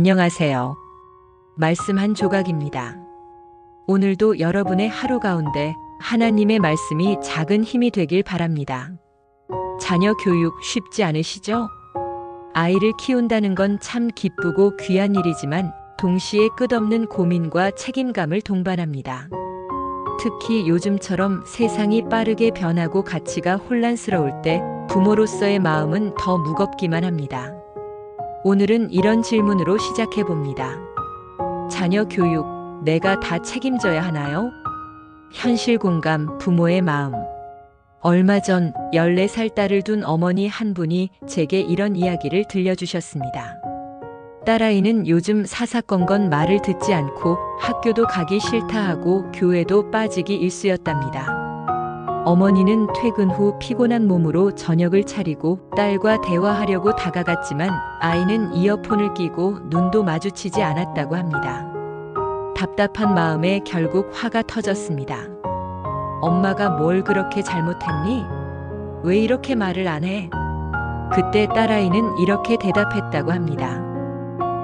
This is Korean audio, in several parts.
안녕하세요. 말씀 한 조각입니다. 오늘도 여러분의 하루 가운데 하나님의 말씀이 작은 힘이 되길 바랍니다. 자녀 교육 쉽지 않으시죠? 아이를 키운다는 건 참 기쁘고 귀한 일이지만 동시에 끝없는 고민과 책임감을 동반합니다. 특히 요즘처럼 세상이 빠르게 변하고 가치가 혼란스러울 때 부모로서의 마음은 더 무겁기만 합니다. 오늘은 이런 질문으로 시작해 봅니다. 자녀 교육, 내가 다 책임져야 하나요? 현실 공감, 부모의 마음. 얼마 전 14살 딸을 둔 어머니 한 분이 제게 이런 이야기를 들려주셨습니다. 딸아이는 요즘 사사건건 말을 듣지 않고 학교도 가기 싫다 하고 교회도 빠지기 일쑤였답니다. 어머니는 퇴근 후 피곤한 몸으로 저녁을 차리고 딸과 대화하려고 다가갔지만 아이는 이어폰을 끼고 눈도 마주치지 않았다고 합니다. 답답한 마음에 결국 화가 터졌습니다. 엄마가 뭘 그렇게 잘못했니? 왜 이렇게 말을 안 해? 그때 딸아이는 이렇게 대답했다고 합니다.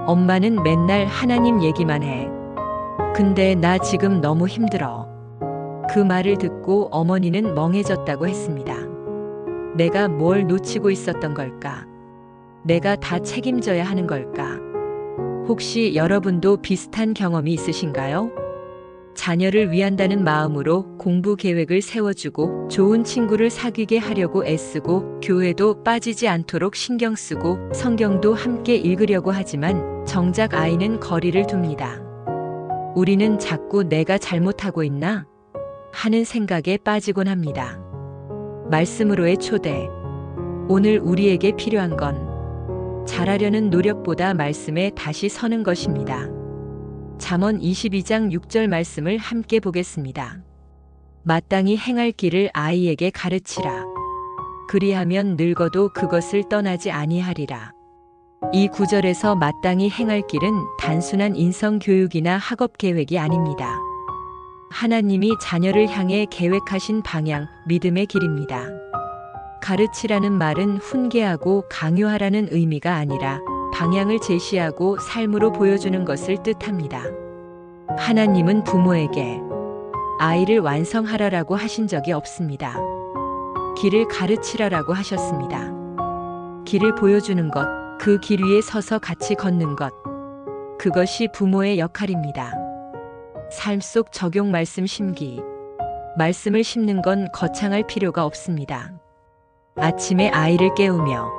엄마는 맨날 하나님 얘기만 해. 근데 나 지금 너무 힘들어. 그 말을 듣고 어머니는 멍해졌다고 했습니다. 내가 뭘 놓치고 있었던 걸까? 내가 다 책임져야 하는 걸까? 혹시 여러분도 비슷한 경험이 있으신가요? 자녀를 위한다는 마음으로 공부 계획을 세워주고 좋은 친구를 사귀게 하려고 애쓰고 교회도 빠지지 않도록 신경 쓰고 성경도 함께 읽으려고 하지만 정작 아이는 거리를 둡니다. 우리는 자꾸 내가 잘못하고 있나? 하는 생각에 빠지곤 합니다. 말씀으로의 초대. 오늘 우리에게 필요한 건 잘하려는 노력보다 말씀에 다시 서는 것입니다. 잠언 22장 6절 말씀을 함께 보겠습니다. 마땅히 행할 길을 아이에게 가르치라. 그리하면 늙어도 그것을 떠나지 아니하리라. 이 구절에서 마땅히 행할 길은 단순한 인성 교육이나 학업 계획이 아닙니다. 하나님이 자녀를 향해 계획하신 방향, 믿음의 길입니다. 가르치라는 말은 훈계하고 강요하라는 의미가 아니라 방향을 제시하고 삶으로 보여주는 것을 뜻합니다. 하나님은 부모에게 아이를 완성하라라고 하신 적이 없습니다. 길을 가르치라라고 하셨습니다. 길을 보여주는 것, 그 길 위에 서서 같이 걷는 것, 그것이 부모의 역할입니다. 삶 속 적용 말씀 심기. 말씀을 심는 건 거창할 필요가 없습니다. 아침에 아이를 깨우며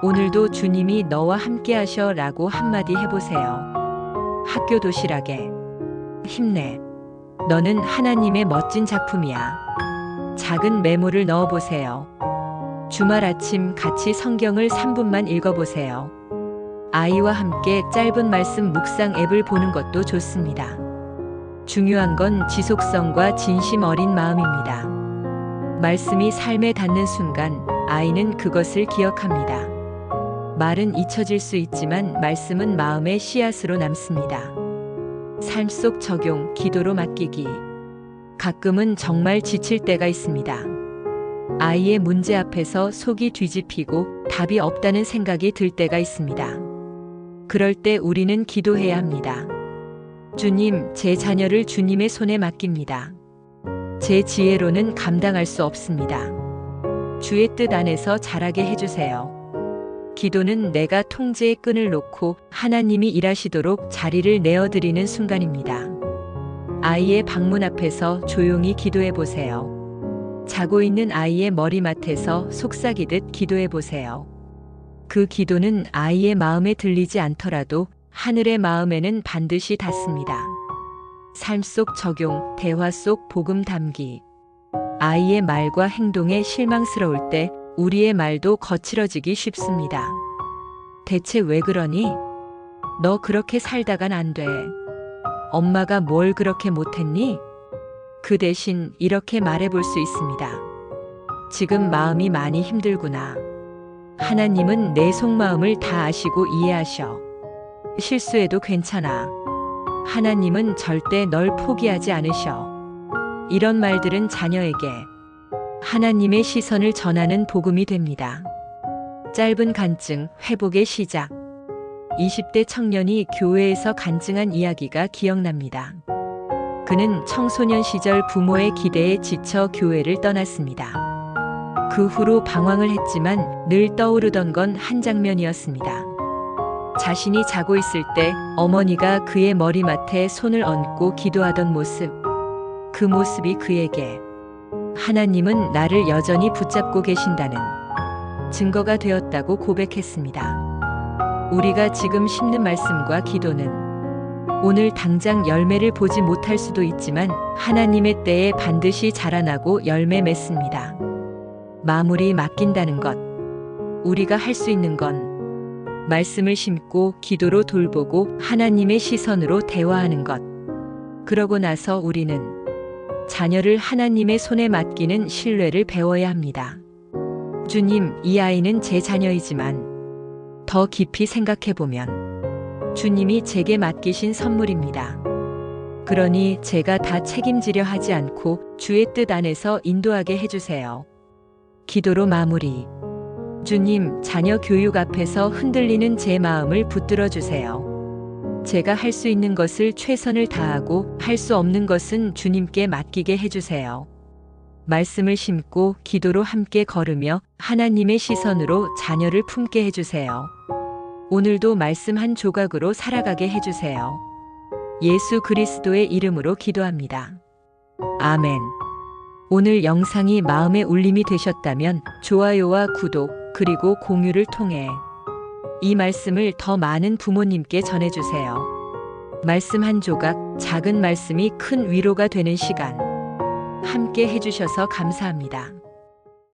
오늘도 주님이 너와 함께 하셔 라고 한마디 해보세요. 학교 도시락에 힘내. 너는 하나님의 멋진 작품이야. 작은 메모를 넣어보세요. 주말 아침 같이 성경을 3분만 읽어보세요. 아이와 함께 짧은 말씀 묵상 앱을 보는 것도 좋습니다. 중요한 건 지속성과 진심 어린 마음입니다. 말씀이 삶에 닿는 순간 아이는 그것을 기억합니다. 말은 잊혀질 수 있지만 말씀은 마음의 씨앗으로 남습니다. 삶 속 적용, 기도로 맡기기. 가끔은 정말 지칠 때가 있습니다. 아이의 문제 앞에서 속이 뒤집히고 답이 없다는 생각이 들 때가 있습니다. 그럴 때 우리는 기도해야 합니다. 주님, 제 자녀를 주님의 손에 맡깁니다. 제 지혜로는 감당할 수 없습니다. 주의 뜻 안에서 자라게 해주세요. 기도는 내가 통제의 끈을 놓고 하나님이 일하시도록 자리를 내어드리는 순간입니다. 아이의 방문 앞에서 조용히 기도해 보세요. 자고 있는 아이의 머리맡에서 속삭이듯 기도해 보세요. 그 기도는 아이의 마음에 들리지 않더라도 하늘의 마음에는 반드시 닿습니다. 삶 속 적용, 대화 속 복음 담기. 아이의 말과 행동에 실망스러울 때 우리의 말도 거칠어지기 쉽습니다. 대체 왜 그러니? 너 그렇게 살다간 안 돼. 엄마가 뭘 그렇게 못했니? 그 대신 이렇게 말해볼 수 있습니다. 지금 마음이 많이 힘들구나. 하나님은 내 속마음을 다 아시고 이해하셔. 실수해도 괜찮아. 하나님은 절대 널 포기하지 않으셔. 이런 말들은 자녀에게 하나님의 시선을 전하는 복음이 됩니다. 짧은 간증, 회복의 시작. 20대 청년이 교회에서 간증한 이야기가 기억납니다. 그는 청소년 시절 부모의 기대에 지쳐 교회를 떠났습니다. 그 후로 방황을 했지만 늘 떠오르던 건 한 장면이었습니다. 자신이 자고 있을 때 어머니가 그의 머리맡에 손을 얹고 기도하던 모습. 그 모습이 그에게 하나님은 나를 여전히 붙잡고 계신다는 증거가 되었다고 고백했습니다. 우리가 지금 심는 말씀과 기도는 오늘 당장 열매를 보지 못할 수도 있지만 하나님의 때에 반드시 자라나고 열매 맺습니다. 마무리 맡긴다는 것. 우리가 할 수 있는 건 말씀을 심고 기도로 돌보고 하나님의 시선으로 대화하는 것. 그러고 나서 우리는 자녀를 하나님의 손에 맡기는 신뢰를 배워야 합니다. 주님, 이 아이는 제 자녀이지만 더 깊이 생각해보면 주님이 제게 맡기신 선물입니다. 그러니 제가 다 책임지려 하지 않고 주의 뜻 안에서 인도하게 해주세요. 기도로 마무리. 주님, 자녀 교육 앞에서 흔들리는 제 마음을 붙들어 주세요. 제가 할 수 있는 것을 최선을 다하고 할 수 없는 것은 주님께 맡기게 해주세요. 말씀을 심고 기도로 함께 걸으며 하나님의 시선으로 자녀를 품게 해주세요. 오늘도 말씀 한 조각으로 살아가게 해주세요. 예수 그리스도의 이름으로 기도합니다. 아멘. 오늘 영상이 마음의 울림이 되셨다면 좋아요와 구독, 그리고 공유를 통해 이 말씀을 더 많은 부모님께 전해주세요. 말씀 한 조각, 작은 말씀이 큰 위로가 되는 시간 함께 해주셔서 감사합니다.